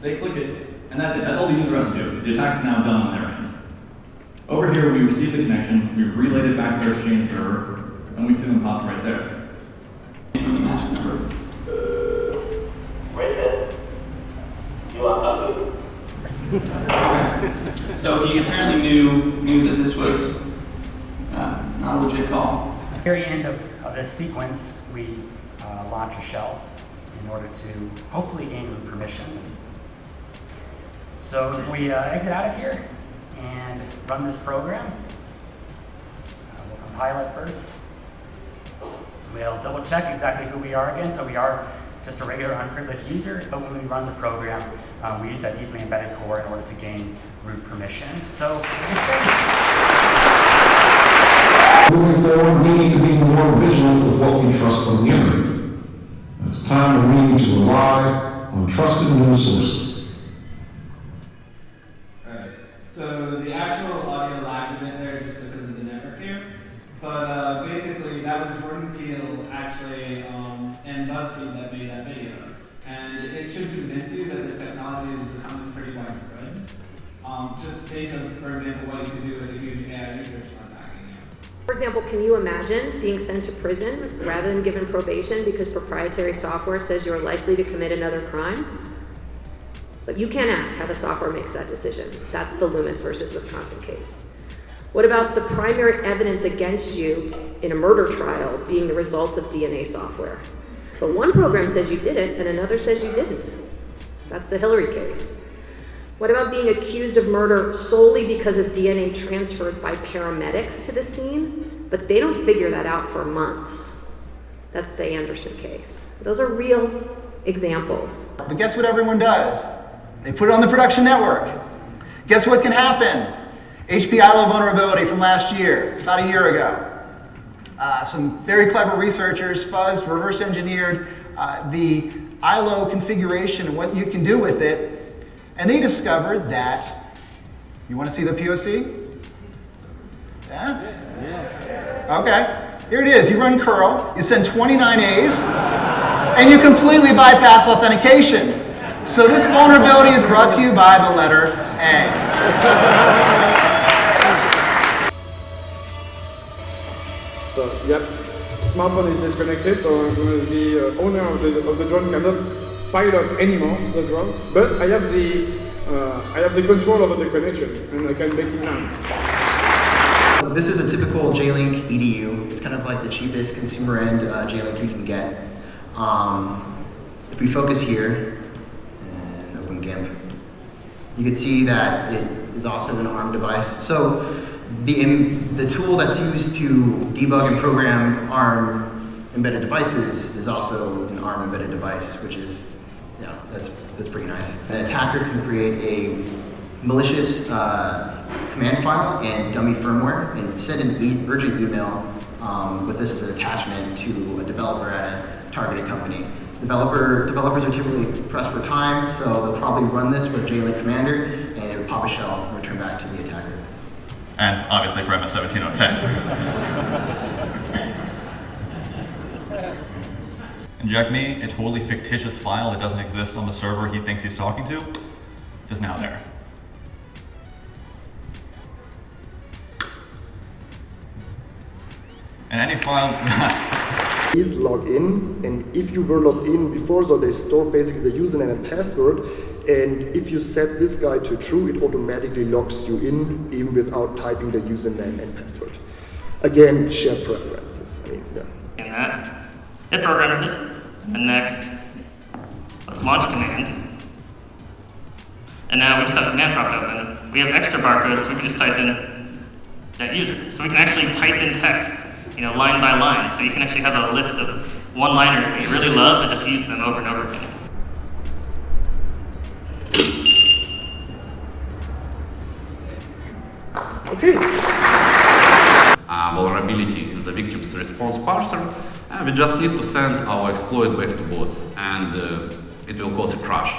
They click it, and that's it. That's all the user has to do. The attack's now done on their end. Over here, we receive the connection, we relayed it back to our exchange server, and we see them pop right there. From the mask number. Wait a minute. You want Okay. So he apparently knew that this was not a legit call. At the very end of this sequence, we launch a shell in order to hopefully gain root permissions. So if we exit out of here and run this program, we'll compile it first. We'll double check exactly who we are again. So we are just a regular unprivileged user, but when we run the program, we use that deeply embedded core in order to gain root permissions. So moving forward, we need to be more vigilant with what we trust on the internet. It's time when we need to rely on trusted news sources. Alright, so the actual audio lagged a bit there just because of the network here. But basically, that was Jordan Peele actually and BuzzFeed that made that video. And it should convince you that this technology is becoming pretty widespread. Just think of, for example, what you could do with a huge AI research fund hacking you. For example, can you imagine being sent to prison rather than given probation because proprietary software says you're likely to commit another crime? But you can't ask how the software makes that decision. That's the Loomis versus Wisconsin case. What about the primary evidence against you in a murder trial being the results of DNA software? But one program says you did it and another says you didn't. That's the Hillary case. What about being accused of murder solely because of DNA transferred by paramedics to the scene? But they don't figure that out for months. That's the Anderson case. Those are real examples. But guess what everyone does? They put it on the production network. Guess what can happen? HP ILO vulnerability from last year, about a year ago. Some very clever researchers fuzzed, reverse engineered the ILO configuration and what you can do with it. And they discovered that, you want to see the POC? Yeah? Okay, here it is. You run curl, you send 29 A's, and you completely bypass authentication. So this vulnerability is brought to you by the letter A. So, yep, smartphone is disconnected, so the owner of the drone cannot pilot anymore the drone, but I have the control over the connection, and I can make it now. This is a typical J-Link EDU. It's kind of like the cheapest consumer end J-Link you can get. If we focus here and open GIMP, you can see that it is also an ARM device. So the tool that's used to debug and program ARM embedded devices is also an ARM embedded device, which is, yeah, that's pretty nice. An attacker can create a malicious command file and dummy firmware and send an urgent email with this as an attachment to a developer at a targeted company. So developers are typically pressed for time, so they'll probably run this with J-Link Commander and it will pop a shell and return back to the attacker. And obviously for MS 17010. Inject me, a totally fictitious file that doesn't exist on the server he thinks he's talking to, is now there. And any file... Please log in, and if you were logged in before, so they store basically the username and password, and if you set this guy to true, it automatically logs you in, even without typing the username and password. Again, share preferences. I mean, yeah. that. It programs it. And next, let's launch command. And now we just have command prompt open. We have extra barcodes, so we can just type in that user. So we can actually type in text, line by line. So you can actually have a list of one-liners that you really love and just use them over and over again. Okay. Vulnerability in the victim's response parser, and we just need to send our exploit back to bots, and it will cause a crash.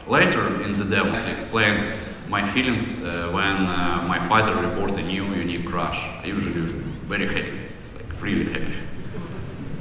Later in the demo, I explained my feelings when my Pfizer report a new unique crash. I usually very happy, like really happy.